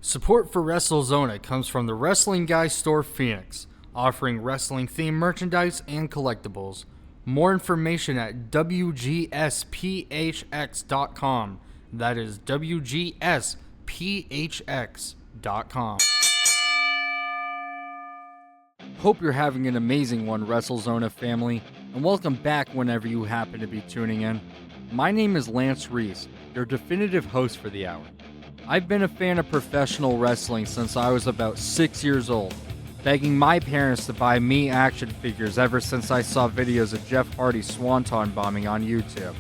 Support for Wrestlezona comes from the Wrestling Guy Store Phoenix, offering wrestling-themed merchandise and collectibles. More information at WGSPHX.com. That is WGSPHX.com. Hope you're having an amazing one, Wrestlezona family, and welcome back whenever you happen to be tuning in. My name is Lance Reese, your definitive host for the hour. I've been a fan of professional wrestling since I was about 6 years old, begging my parents to buy me action figures ever since I saw videos of Jeff Hardy swanton bombing on YouTube.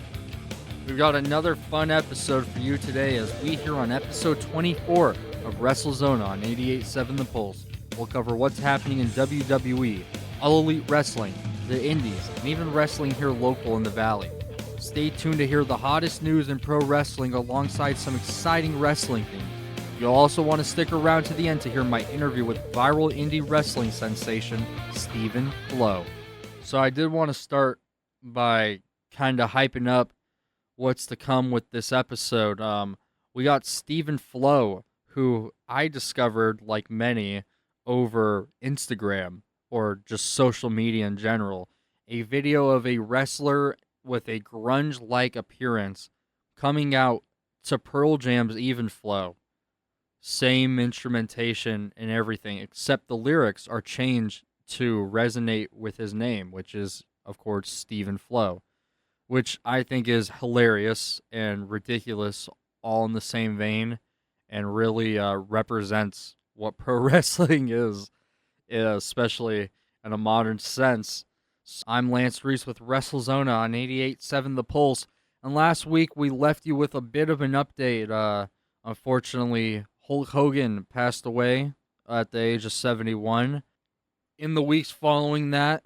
We've got another fun episode for you today as we here on episode 24 of Wrestlezona on 88.7 The Pulse. We'll cover what's happening in WWE, All Elite Wrestling, the Indies, and even wrestling here local in the Valley. Stay tuned to hear the hottest news in pro wrestling alongside some exciting wrestling themes. You'll also want to stick around to the end to hear my interview with viral indie wrestling sensation, Stephen Flowe. So I did want to start by kind of hyping up what's to come with this episode. We got Stephen Flowe, who I discovered, like many, over Instagram or just social media in general. A video of a wrestler with a grunge-like appearance coming out to Pearl Jam's Even Flow. Same instrumentation and everything, except the lyrics are changed to resonate with his name, which is, of course, Stephen Flowe, which I think is hilarious and ridiculous all in the same vein and really represents what pro wrestling is, especially in a modern sense. I'm Lance Reese with Wrestlezona on 88.7 The Pulse, and last week we left you with a bit of an update. Unfortunately, Hulk Hogan passed away at the age of 71. In the weeks following that,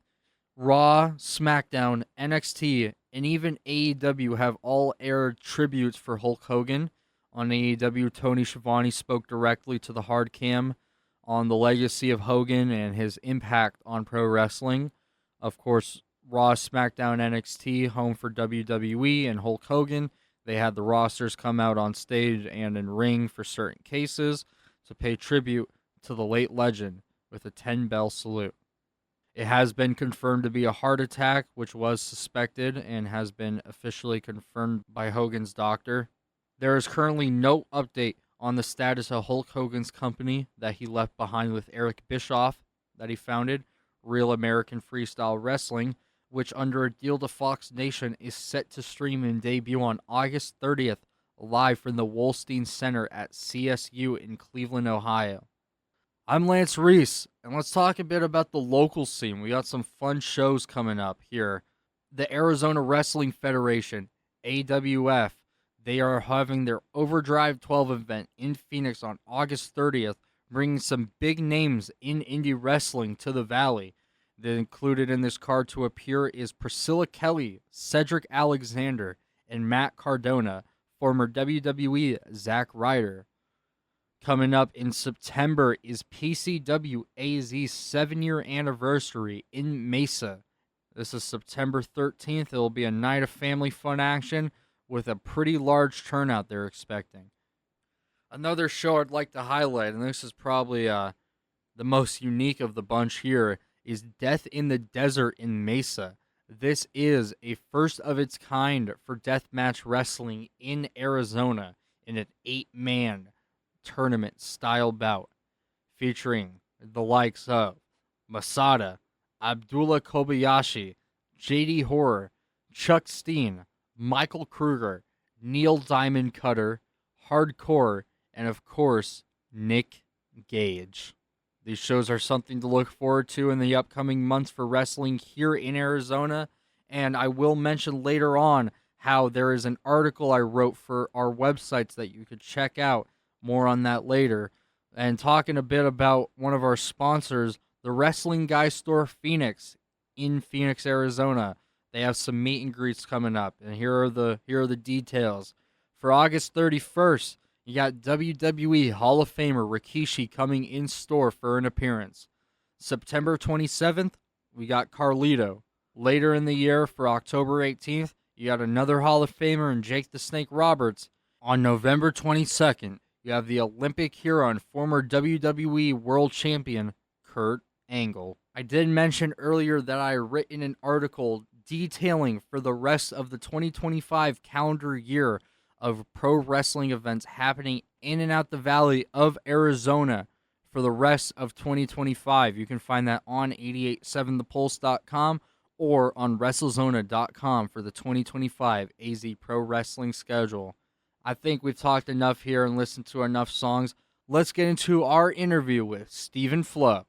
Raw, SmackDown, NXT, and even AEW have all aired tributes for Hulk Hogan. On AEW, Tony Schiavone spoke directly to the hard cam on the legacy of Hogan and his impact on pro wrestling. Of course, Raw, SmackDown, NXT, home for WWE and Hulk Hogan. They had the rosters come out on stage and in ring for certain cases to pay tribute to the late legend with a 10-bell salute. It has been confirmed to be a heart attack, which was suspected and has been officially confirmed by Hogan's doctor. There is currently no update on the status of Hulk Hogan's company that he left behind with Eric Bischoff that he founded, Real American Freestyle Wrestling, which under a deal to Fox Nation is set to stream and debut on August 30th live from the Wolstein Center at CSU in Cleveland, Ohio. I'm Lance Reese, and let's talk a bit about the local scene. We got some fun shows coming up here. The Arizona Wrestling Federation, AWF, they are having their Overdrive 12 event in Phoenix on August 30th, bringing some big names in indie wrestling to the Valley. The included in this card to appear is Priscilla Kelly, Cedric Alexander, and Matt Cardona, former WWE Zack Ryder. Coming up in September is PCW AZ's 7-year anniversary in Mesa. This is September 13th. It will be a night of family fun action with a pretty large turnout they're expecting. Another show I'd like to highlight, and this is probably the most unique of the bunch here, is Death in the Desert in Mesa. This is a first of its kind for deathmatch wrestling in Arizona in an 8-man tournament style bout featuring the likes of Masada, Abdullah Kobayashi, JD Horror, Chuck Steen, Michael Kruger, Neil Diamond Cutter, Hardcore, and of course, Nick Gage. These shows are something to look forward to in the upcoming months for wrestling here in Arizona, and I will mention later on how there is an article I wrote for our websites that you could check out. More on that later. And talking a bit about one of our sponsors, the Wrestling Guy Store Phoenix in Phoenix, Arizona. They have some meet and greets coming up, and here are the details. For August 31st, you got WWE Hall of Famer Rikishi coming in store for an appearance. September 27th, we got Carlito. Later in the year, for October 18th, you got another Hall of Famer in Jake the Snake Roberts. On November 22nd, You have the Olympic hero and former WWE World Champion, Kurt Angle. I did mention earlier that I written an article detailing for the rest of the 2025 calendar year of pro wrestling events happening in and out the valley of Arizona for the rest of 2025. You can find that on 887thepulse.com or on Wrestlezona.com for the 2025 AZ Pro Wrestling schedule. I think we've talked enough here and listened to enough songs. Let's get into our interview with Stephen Flowe.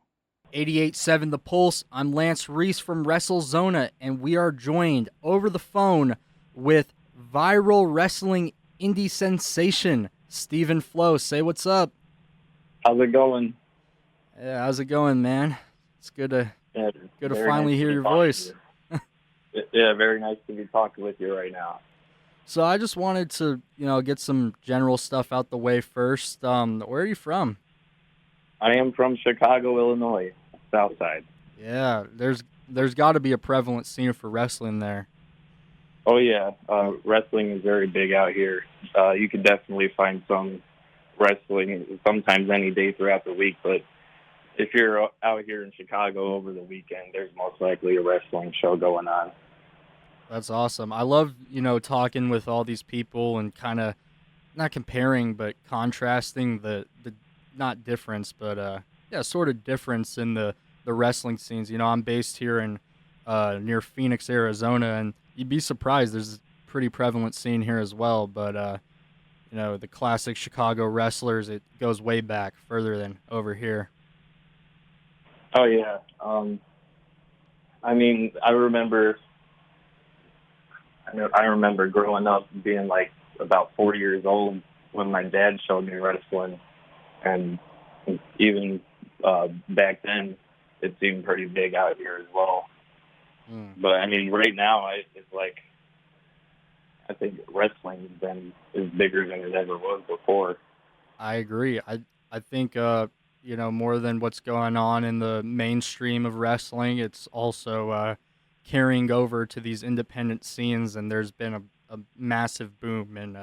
88.7 The Pulse, I'm Lance Reese from Wrestlezona, and we are joined over the phone with viral wrestling indie sensation, Stephen Flowe. Say what's up. How's it going? Yeah, how's it going, man? It's good to finally hear your voice. Yeah, very nice to be talking with you right now. So I just wanted to, get some general stuff out the way first. Where are you from? I am from Chicago, Illinois, South Side. Yeah, there's got to be a prevalent scene for wrestling there. Oh yeah, wrestling is very big out here. You can definitely find some wrestling sometimes any day throughout the week, but if you're out here in Chicago over the weekend, there's most likely a wrestling show going on. That's awesome. I love, talking with all these people and kind of not comparing, but contrasting the not difference, but sort of difference in the wrestling scenes. I'm based here in near Phoenix, Arizona, and you'd be surprised. There's a pretty prevalent scene here as well, but the classic Chicago wrestlers, it goes way back, further than over here. Oh yeah. I remember growing up being like about 4 years old when my dad showed me wrestling, and even back then it seemed pretty big out here as well. But right now it's like I think wrestling is bigger than it ever was before. I agree. I think more than what's going on in the mainstream of wrestling, it's also carrying over to these independent scenes, and there's been a massive boom in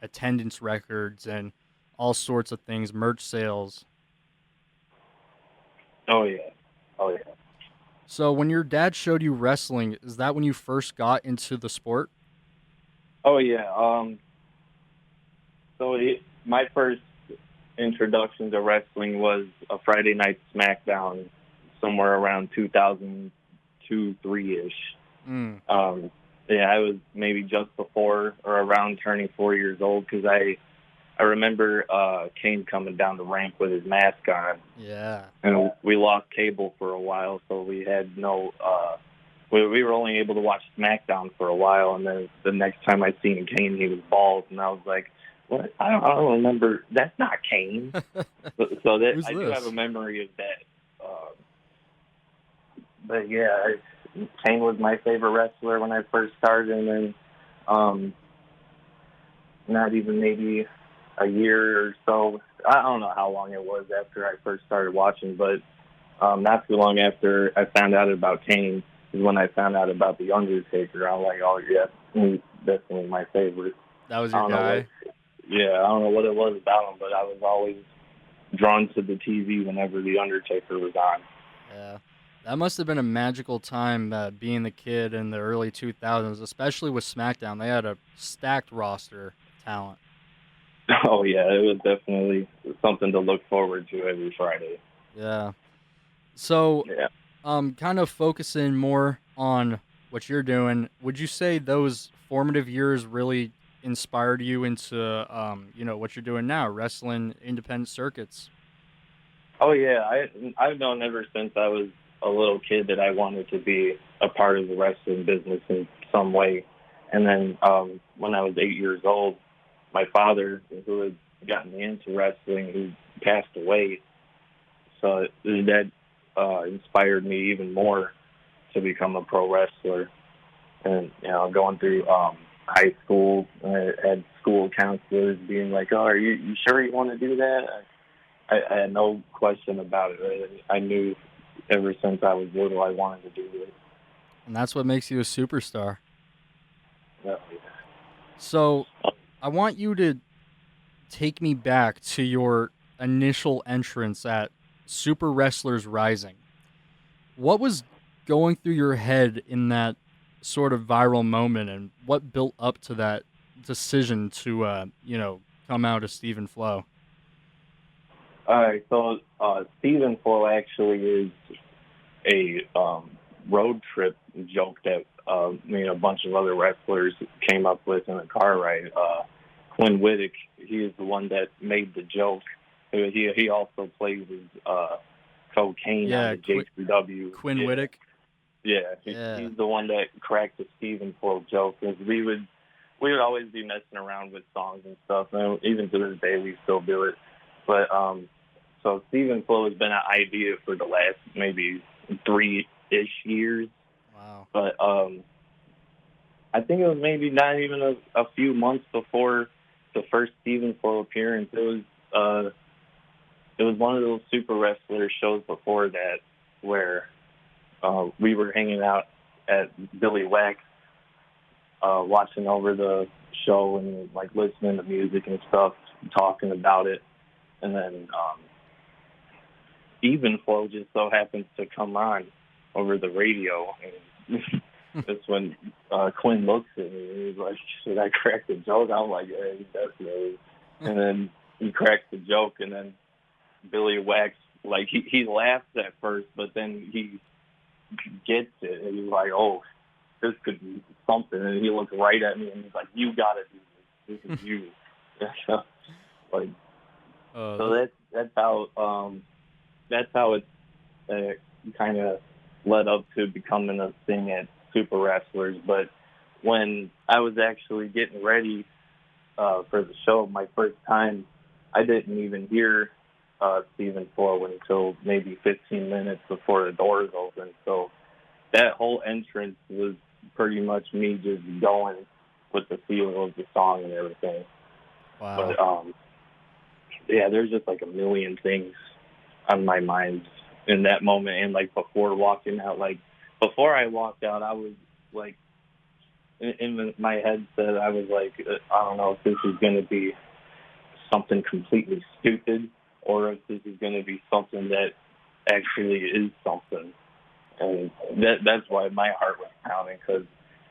attendance records and all sorts of things, merch sales. Oh yeah. So when your dad showed you wrestling, is that when you first got into the sport? Oh yeah. My first introduction to wrestling was a Friday night SmackDown somewhere around 2002, 3-ish. I was maybe just before or around turning 4 years old, because I remember Kane coming down the ramp with his mask on. Yeah. And we lost cable for a while, so we had no we were only able to watch SmackDown for a while, and then the next time I seen Kane, he was bald, and I was like, what? I don't remember. That's not Kane. so that I do have a memory of that. But yeah, Kane was my favorite wrestler when I first started, and then not even maybe a year or so. I don't know how long it was after I first started watching, but not too long after I found out about Kane is when I found out about The Undertaker. I was like, oh yeah, he's definitely my favorite. That was your guy? I don't know what it was about him, but I was always drawn to the TV whenever The Undertaker was on. Yeah. That must have been a magical time, being the kid in the early 2000s, especially with SmackDown. They had a stacked roster of talent. Oh, yeah, it was definitely something to look forward to every Friday. Yeah. So, kind of focusing more on what you're doing, would you say those formative years really inspired you into, what you're doing now, wrestling independent circuits? Oh, yeah. I've known ever since I was a little kid that I wanted to be a part of the wrestling business in some way. And then when I was 8 years old, my father, who had gotten me into wrestling, he passed away. So that inspired me even more to become a pro wrestler. And, going through high school, I had school counselors being like, oh, are you sure you want to do that? I had no question about it. I knew ever since I was little I wanted to do it. And that's what makes you a superstar. Yeah. So I want you to take me back to your initial entrance at Super Wrestlers Rising. What was going through your head in that sort of viral moment, and what built up to that decision to, come out as Stephen Flowe? All right, so Stephen Flowe actually is a road trip joke that me and a bunch of other wrestlers came up with in a car ride. Quinn Whittick, he is the one that made the joke. He also plays as cocaine on the JCW. Quinn Whittick. Yeah, he's the one that cracked the Stephen Flowe joke. Because we would always be messing around with songs and stuff, and even to this day we still do it. But so Stephen Flowe has been an idea for the last maybe 3-ish years. Wow. But I think it was maybe not even a few months before the first Stephen Flowe appearance. It was one of those Super Wrestler shows before that where we were hanging out at Billy Wax, watching over the show and like listening to music and stuff, talking about it, and then Stephen Flowe just so happens to come on over the radio, and that's when Quinn looks at me and he's like, "Should I crack the joke?" I'm like, "Yeah, definitely." And then he cracks the joke, and then Billy Wax, like he laughs at first, but then he gets it, and he's like, "Oh, this could be something." And he looks right at me, and he's like, "You gotta do this. This is you." Like, so that's how it kind of led up to becoming a thing at Super Wrestlers. But when I was actually getting ready for the show, my first time, I didn't even hear Stephen Flowe until maybe 15 minutes before the doors opened. So that whole entrance was pretty much me just going with the feel of the song and everything. Wow. But yeah, there's just like a million things on my mind in that moment, and like before walking out. Like before I walked out, I was like, in my head said, I was like, I don't know if this is going to be something completely stupid or if this is going to be something that actually is something. And that's why my heart was pounding, because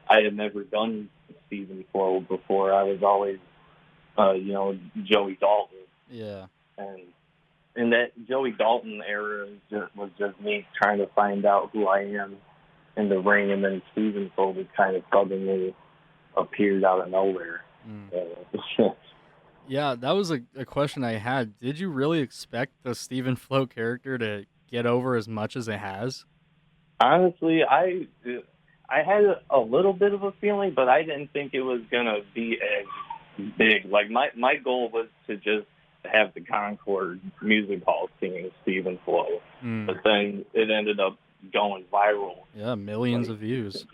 I had never done Stephen Flowe before. I was always, Joey Dalton. Yeah. And in that Joey Dalton era was just me trying to find out who I am in the ring, and then Stephen Flowe just kind of suddenly appeared out of nowhere. Yeah, that was a question I had. Did you really expect the Stephen Flowe character to get over as much as it has? Honestly, I had a little bit of a feeling, but I didn't think it was going to be as big. Like, my goal was to just have the Concord Music Hall singing Stephen Flowe. But then it ended up going viral. Yeah, millions of views.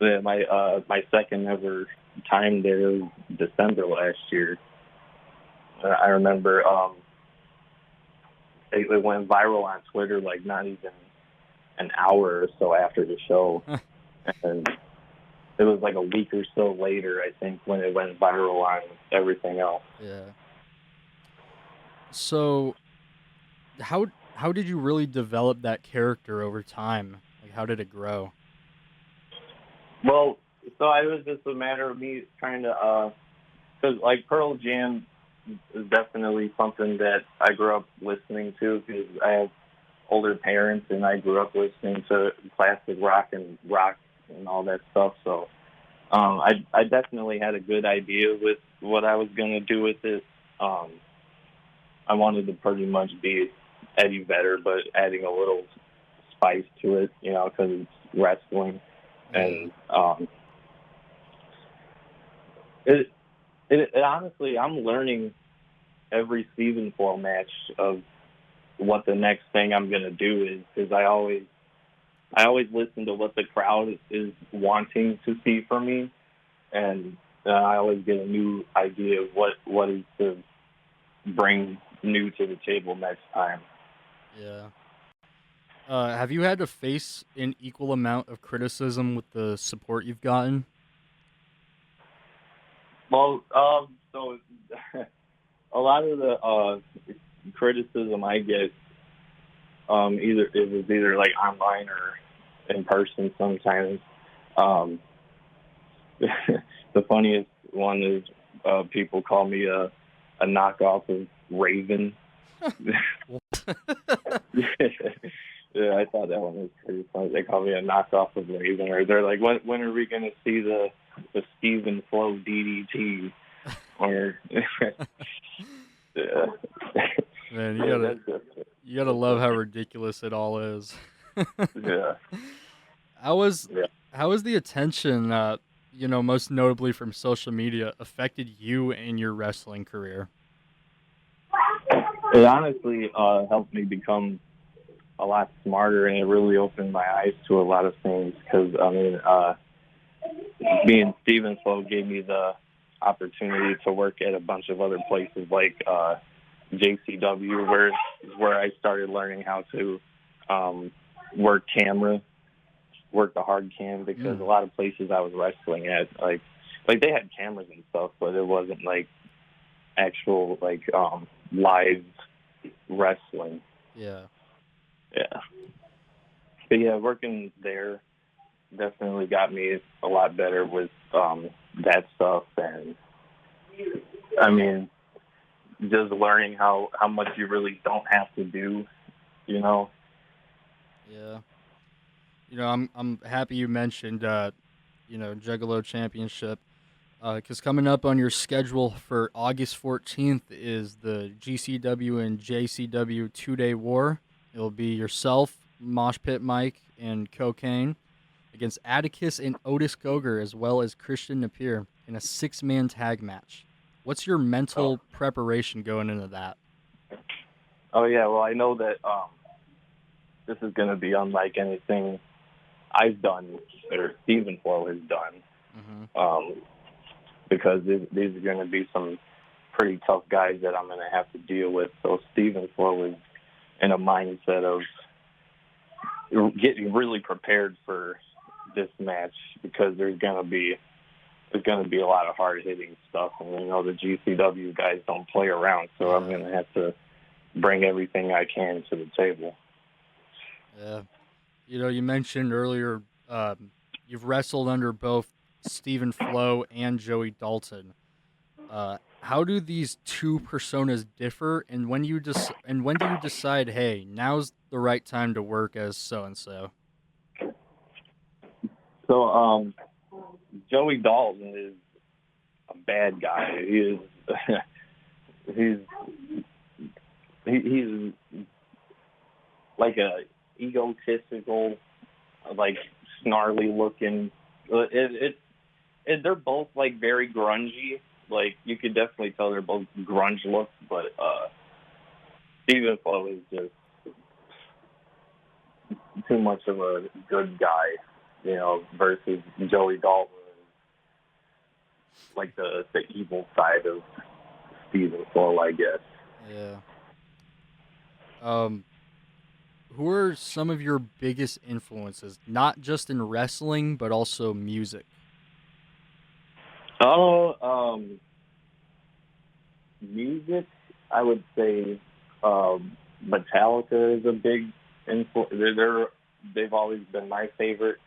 Yeah, my second ever time there was December last year. I remember it went viral on Twitter like not even an hour or so after the show. And it was like a week or so later, I think, when it went viral on everything else. Yeah. So how did you really develop that character over time? Like, how did it grow? Well, so it was just a matter of me trying to, because like Pearl Jam is definitely something that I grew up listening to, because I have older parents and I grew up listening to classic rock and all that stuff. So I definitely had a good idea with what I was going to do with it. I wanted to pretty much be Eddie Vedder, but adding a little spice to it, because it's wrestling. And it honestly, I'm learning every Stephen Flowe match of what the next thing I'm going to do is, because I always listen to what the crowd is wanting to see from me, and I always get a new idea of what is to bring new to the table next time. Yeah. Have you had to face an equal amount of criticism with the support you've gotten? Well, so a lot of the criticism I get, either like online or in person sometimes. Um, the funniest one is people call me a knockoff of Raven. Yeah, I thought that one was pretty funny. They call me a knockoff of Raven, or they're like, "When are we going to see the Steven Flowe DDT?" Or yeah. Man, you gotta that's love how just, ridiculous it all is. yeah, How was yeah. how was the attention, most notably from social media, affected you in your wrestling career? It honestly helped me become a lot smarter, and it really opened my eyes to a lot of things. Because I mean, being Steven Flow gave me the opportunity to work at a bunch of other places like JCW, where I started learning how to work camera, work the hard cam, because a lot of places I was wrestling at, like they had cameras and stuff, but it wasn't like actual like live wrestling. Yeah. Yeah. But yeah, working there definitely got me a lot better with that stuff, and I mean, just learning how much you really don't have to do, you know. Yeah. I'm happy you mentioned Juggalo Championship, because coming up on your schedule for August 14th is the GCW and JCW 2-day war. It'll be yourself, Mosh Pit Mike, and Cocaine against Atticus and Otis Goger, as well as Christian Napier in a 6-man tag match. What's your Oh, mental preparation going into that? oh yeah. Well, I know that this is going to be unlike anything I've done or Stephen Flow has done, Mm-hmm. because these are going to be some pretty tough guys that I'm going to have to deal with. So Stephen Flow is in a mindset of getting really prepared for this match, because there's going to be a lot of hard hitting stuff, and we know the GCW guys don't play around. So I'm going to have to bring everything I can to the table. Yeah. You mentioned earlier you've wrestled under both Stephen Flow and Joey Dalton. How do these two personas differ, and when do you decide, hey, now's the right time to work as so and so? So Joey Dalton is a bad guy. He is he's he's like a egotistical, like snarly looking. They're both like very grungy. Like you could definitely tell they're both grunge looks, but Steven Flow is just too much of a good guy, versus Joey Dalton, like the evil side of Steven Flow, I guess. Yeah. Um, who are some of your biggest influences, not just in wrestling but also music? Oh, music, I would say Metallica is a big influence. They've always been my favorite.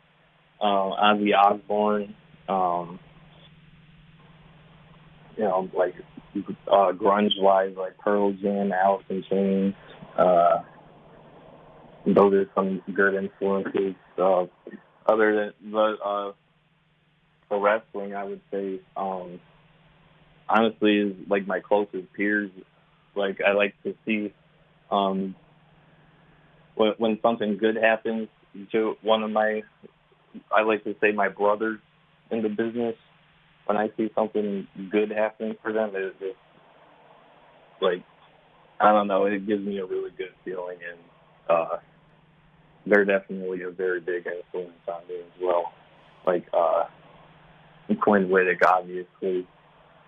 Ozzy Osbourne, like grunge wise, like Pearl Jam, Alice in Chains. Those are some good influences. Other than for wrestling, I would say honestly is like my closest peers. Like I like to see um, when something good happens to one of my, I like to say my brothers in the business. When I see something good happening for them, it's just like, I don't know, it gives me a really good feeling, and they're definitely a very big influence on me as well. Like Quinn Whittick, obviously.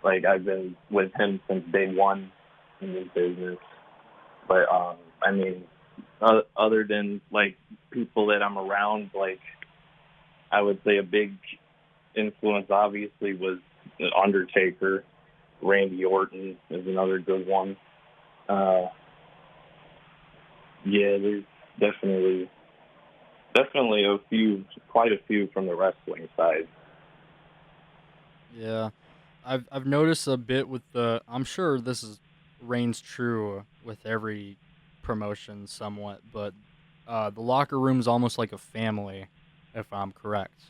Like I've been with him since day one in this business. But I mean, other than like people that I'm around, like I would say a big influence obviously was the Undertaker. Randy Orton is another good one. Uh, yeah, there's definitely quite a few from the wrestling side. Yeah, I've noticed a bit with the. I'm sure this is reigns true with every promotion somewhat, but the locker room's almost like a family, if I'm correct.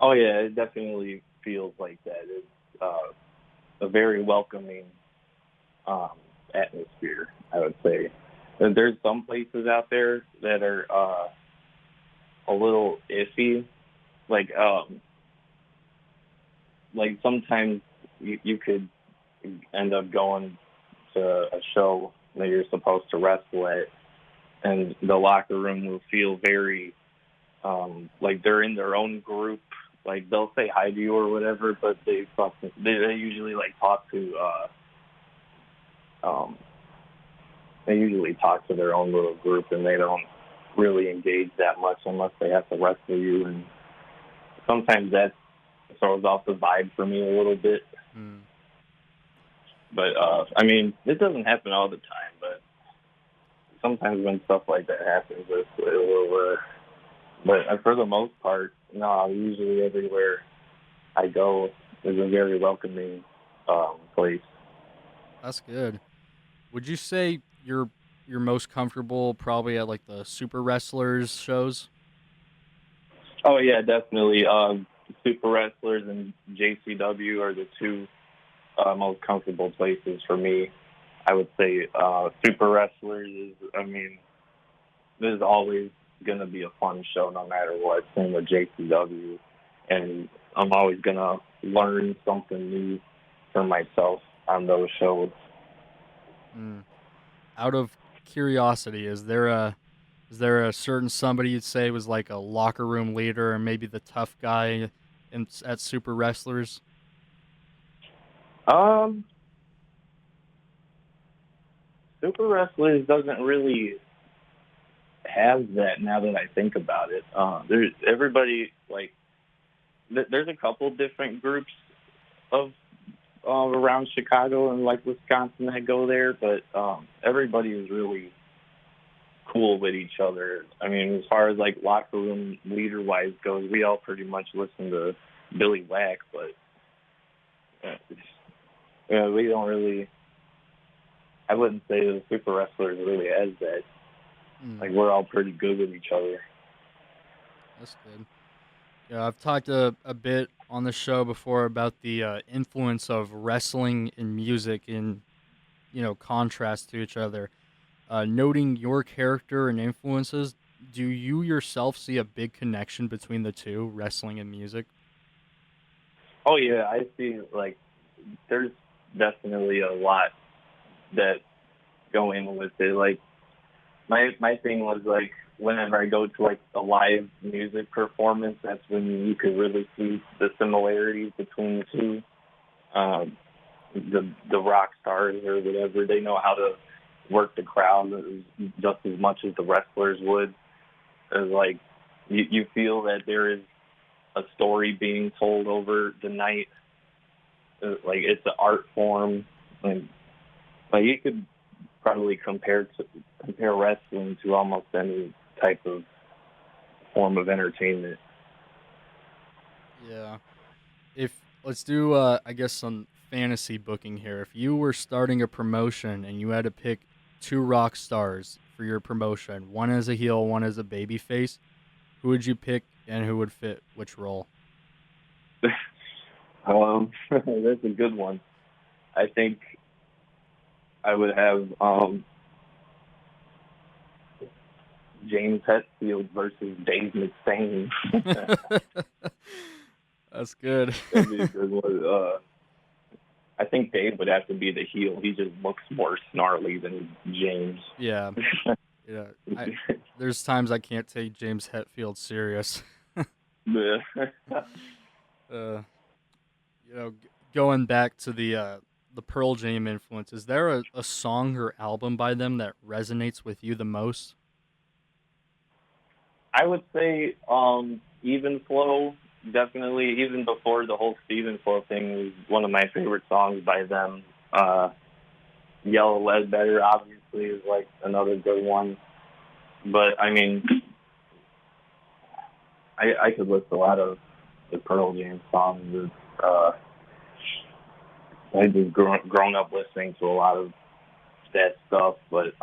Oh yeah, it definitely feels like that. It's a very welcoming um, atmosphere, I would say. And there's some places out there that are a little iffy. Like like sometimes you could end up going to a show that you're supposed to wrestle at, and the locker room will feel very like they're in their own group. Like they'll say hi to you or whatever, but they usually like talk to um, they usually talk to their own little group, and they don't really engage that much unless they have to wrestle you. And sometimes that throws off the vibe for me a little bit. Mm. But I mean, it doesn't happen all the time. But sometimes when stuff like that happens, it will. But for the most part, no. Usually everywhere I go is a very welcoming place. That's good. Would you say you're most comfortable probably at like the super wrestlers shows? Oh yeah, definitely. Super Wrestlers and JCW are the two most comfortable places for me. I would say Super Wrestlers is. I mean, this is always going to be a fun show no matter what. Same with JCW, and I'm always going to learn something new for myself on those shows. Mm. Out of curiosity, is there a certain somebody you'd say was like a locker room leader and maybe the tough guy at super wrestlers? Um, Super Wrestlers doesn't really have that now that I think about it. There's everybody like there's a couple different groups of around Chicago and like Wisconsin that go there, but everybody is really cool with each other. I mean, as far as like locker room leader wise goes, we all pretty much listen to Billy Wack, but we don't really. I wouldn't say the super wrestlers really has that. Mm, Like we're all pretty good with each other. that's good. Yeah, I've talked a bit on the show before about the influence of wrestling and music in contrast to each other. Noting your character and influences, do you yourself see a big connection between the two, wrestling and music? Oh yeah, I see. Like there's definitely a lot that go in with it. Like my thing was like whenever I go to like a live music performance, that's when you could really see the similarities between the two. Um, the rock stars or whatever, they know how to work the crowd just as much as the wrestlers would. It's like you feel that there is a story being told over the night. Like it's an art form, and like you could probably compare wrestling to almost any type of form of entertainment. Yeah. If let's do I guess some fantasy booking here. If you were starting a promotion and you had to pick two rock stars for your promotion, one as a heel, one as a baby face, who would you pick and who would fit which role? That's a good one. I think I would have James Hetfield versus Dave McStain. That's good. That'd be a good one. I think Dave would have to be the heel. He just looks more snarly than James. Yeah. Yeah. There's times I can't take James Hetfield serious. Yeah. uh Going back to the Pearl Jam influence, is there a song or album by them that resonates with you the most? I would say Even Flow definitely, even before the whole Steven Flowe thing, was one of my favorite songs by them. Yellow Ledbetter, obviously, is like another good one. But, I mean, I could list a lot of the Pearl Jam songs. I've just grown up listening to a lot of that stuff, but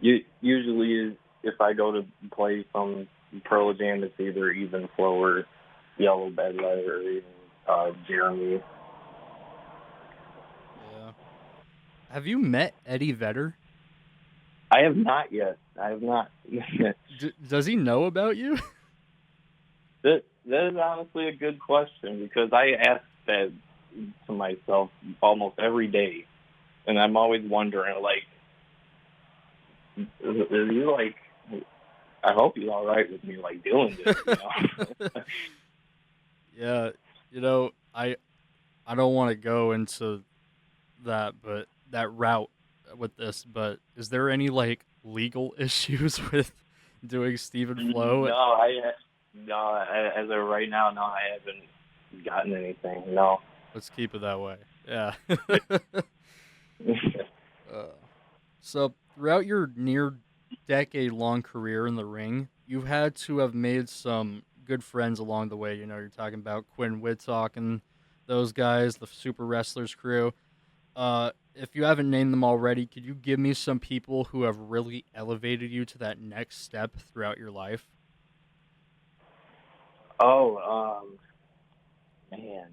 usually if I go to play some Pearl Jam, it's either Even Flow or Yellow Bedlight or even Jeremy. Yeah. Have you met Eddie Vedder? I have not yet. I have not. Does he know about you? That is honestly a good question because I ask that to myself almost every day, and I'm always wondering, like, is he like? I hope he's all right with me, like, doing this. Yeah, I don't want to go into that route with this, but is there any like legal issues with doing Stephen Flowe? No. As of right now, no, I haven't gotten anything. No. Let's keep it that way. Yeah. uh, so throughout your near decade-long career in the ring, you've had to have made some good friends along the way. You're talking about Quinn Whitlock and those guys, the Super Wrestlers crew. If you haven't named them already, could you give me some people who have really elevated you to that next step throughout your life? Oh, man.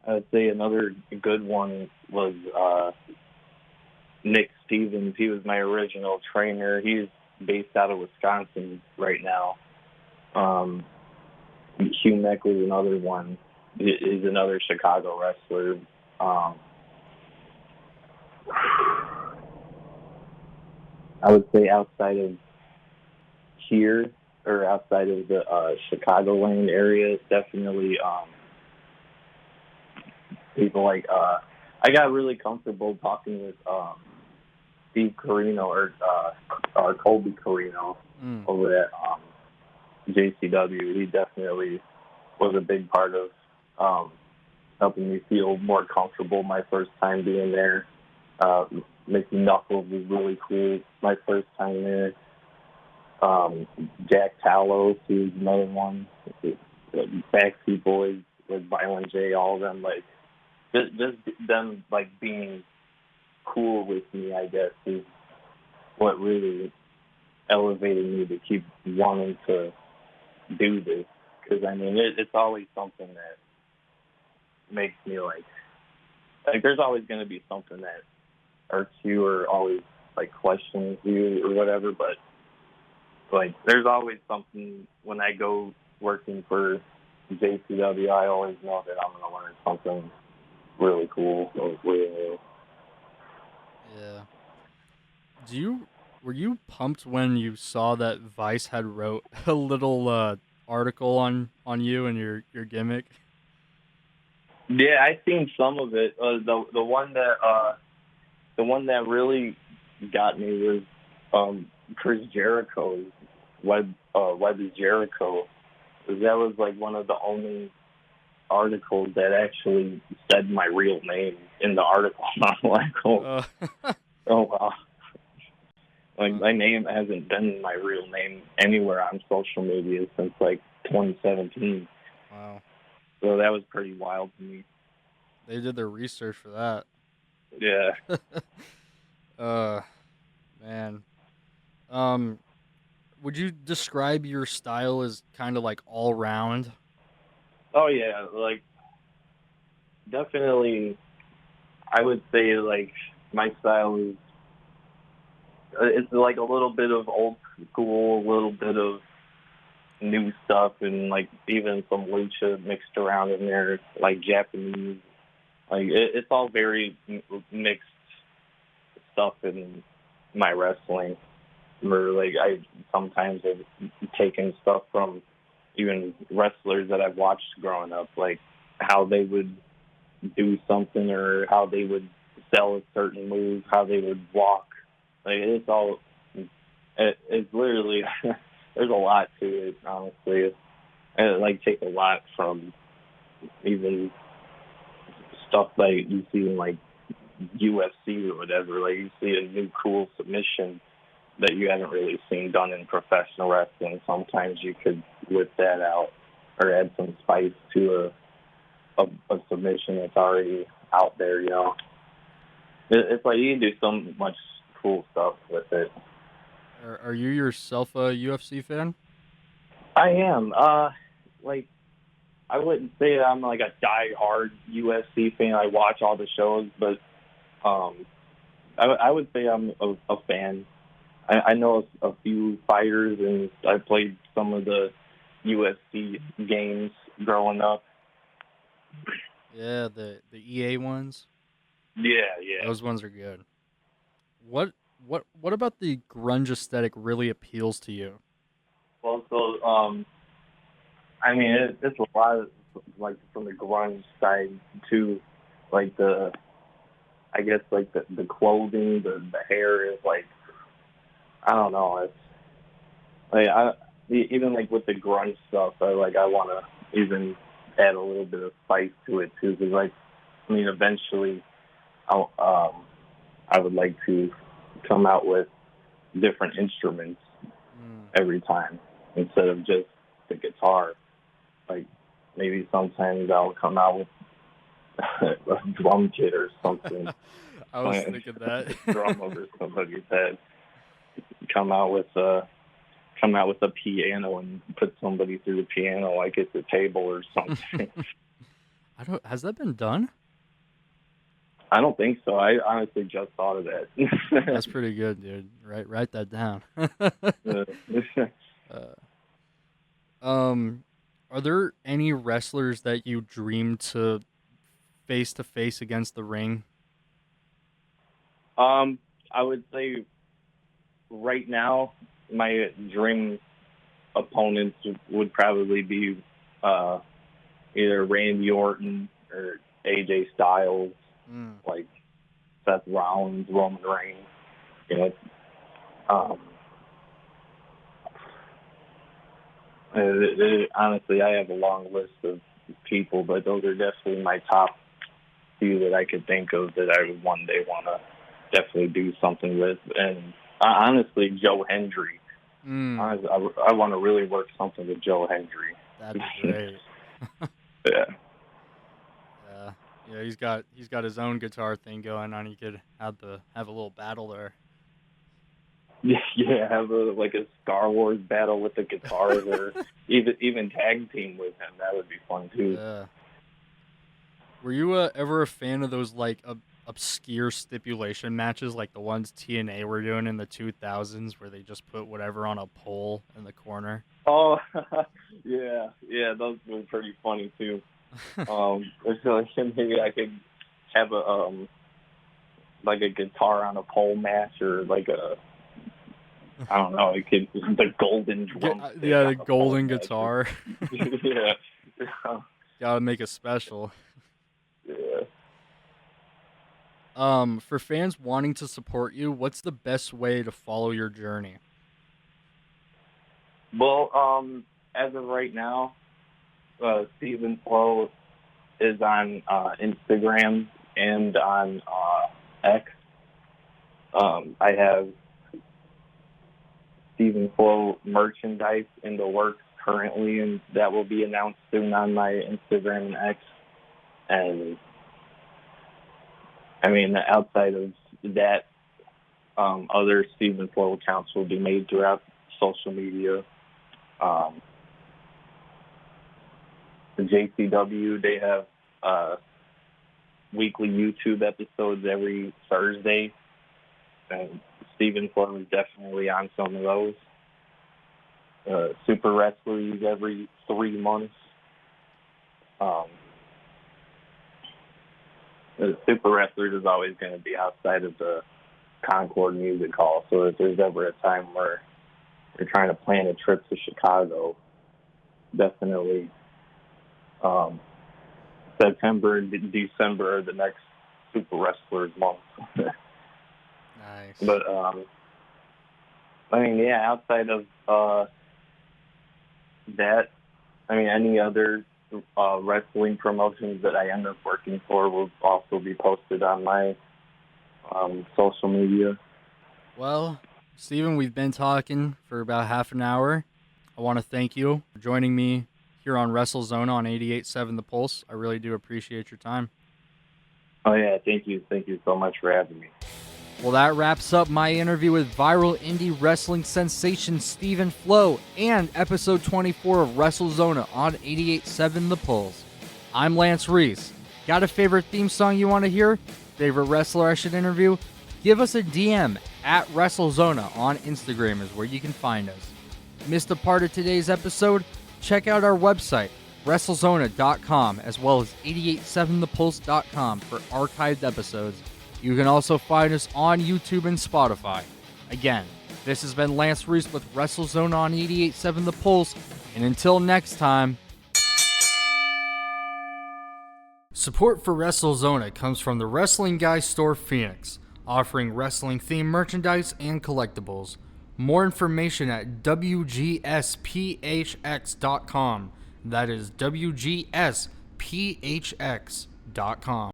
I would say another good one was Nick Stevens. He was my original trainer. He's based out of Wisconsin right now. Hugh Meck was another one. He's another Chicago wrestler. I would say outside of here or outside of the Chicagoland area, definitely people like I got really comfortable talking with Steve Carino or Colby Carino over at JCW. He definitely was a big part of helping me feel more comfortable my first time being there. Mickey Knuckles was really cool my first time there. Jack Talos, he was another one. Backseat Boys with Violent J, all of them, like just them like being cool with me, I guess, is what really elevated me to keep wanting to do this. Because I mean, it's always something that makes me like there's always going to be something that irks you or always like questions you or whatever, but like there's always something when I go working for JCW, I always know that I'm going to learn something really cool or really new. Yeah. Were you pumped when you saw that Vice had wrote a little article on you and your gimmick? Yeah, I seen some of it. The one that really got me was Chris Jericho's Web is Jericho. That was like one of the only articles that actually said my real name in the article. I'm like, oh wow. Like my name hasn't been my real name anywhere on social media since like 2017. Wow. So that was pretty wild to me. They did their research for that. Yeah. Man. Would you describe your style as kind of like all round? Oh yeah, like definitely. I would say like my style is it's like a little bit of old school, a little bit of new stuff, and like even some lucha mixed around in there, like Japanese. Like it's all very mixed stuff in my wrestling. Where like I sometimes have taken stuff from even wrestlers that I've watched growing up, like how they would do something or how they would sell a certain move, how they would walk. Like it's literally there's a lot to it, honestly. And it like take a lot from even stuff like you see in like UFC or whatever. Like you see a new cool submission that you haven't really seen done in professional wrestling. Sometimes you could whip that out or add some spice to a submission that's already out there. You know, it's like you can do so much cool stuff with it. Are you yourself a UFC fan? I am. Like I wouldn't say I'm like a die-hard UFC fan. I watch all the shows, but I would say I'm a fan. I know a few fighters, and I played some of the UFC games growing up. Yeah, the EA ones. Yeah. Those ones are good. What about the grunge aesthetic really appeals to you? Well, so I mean, it's a lot of, like from the grunge side too, like I guess like the clothing, the hair is like I don't know. It's like even like with the grunge stuff, I want to even add a little bit of spice to it too, because like I mean, eventually, I would like to come out with different instruments every time instead of just the guitar. Like maybe sometimes I'll come out with a drum kit or something. I was thinking that. Drum over somebody's head. Come out with a piano and put somebody through the piano like it's a table or something. Has that been done? I don't think so. I honestly just thought of that. That's pretty good, dude. Write that down. Are there any wrestlers that you dream to face against the ring? I would say right now my dream opponents would probably be either Randy Orton or AJ Styles, like Seth Rollins, Roman Reigns. You know, honestly, I have a long list of people, but those are definitely my top few that I could think of that I would one day want to definitely do something with. And honestly, Joe Hendry. I want to really work something with Joe Hendry. That'd be great. Yeah. Yeah, he's got his own guitar thing going on. You could have a little battle there. Yeah, have a Star Wars battle with the guitars, or even tag team with him. That would be fun too. Yeah. Were you ever a fan of those like obscure stipulation matches, like the ones TNA were doing in the 2000s, where they just put whatever on a pole in the corner? Oh, yeah, those were pretty funny too. So maybe I could have a guitar on a pole match, or I don't know, the golden drum. Yeah, the golden guitar. Yeah. Gotta make it special. Yeah. For fans wanting to support you, what's the best way to follow your journey? Well, as of right now, Stephen Flowe is on Instagram and on X. I have Stephen Flowe merchandise in the works currently, and that will be announced soon on my Instagram and X. And I mean, outside of that, other Stephen Flowe accounts will be made throughout social media. The JCW, they have weekly YouTube episodes every Thursday, and Stephen Flowe is definitely on some of those. Super Wrestlers every 3 months. The Super Wrestlers is always going to be outside of the Concord Music Hall, so if there's ever a time where you're trying to plan a trip to Chicago, definitely September and December are the next Super Wrestlers month. Nice. But, I mean, yeah, outside of that, I mean, any other wrestling promotions that I end up working for will also be posted on my social media. Well, Steven, we've been talking for about half an hour. I want to thank you for joining me here on Wrestlezona on 88.7 The Pulse. I really do appreciate your time. Oh, yeah, thank you. Thank you so much for having me. Well, that wraps up my interview with viral indie wrestling sensation Steven Flowe and episode 24 of Wrestlezona on 88.7 The Pulse. I'm Lance Reese. Got a favorite theme song you want to hear? Favorite wrestler I should interview? Give us a DM at Wrestlezona on Instagram is where you can find us. Missed a part of today's episode? Check out our website, Wrestlezona.com, as well as 887thepulse.com for archived episodes. You can also find us on YouTube and Spotify. Again, this has been Lance Reese with Wrestlezona on 88.7 The Pulse, and until next time... Support for Wrestlezona comes from the Wrestling Guy Store Phoenix, offering wrestling-themed merchandise and collectibles. More information at WGSPHX.com. That is WGSPHX.com.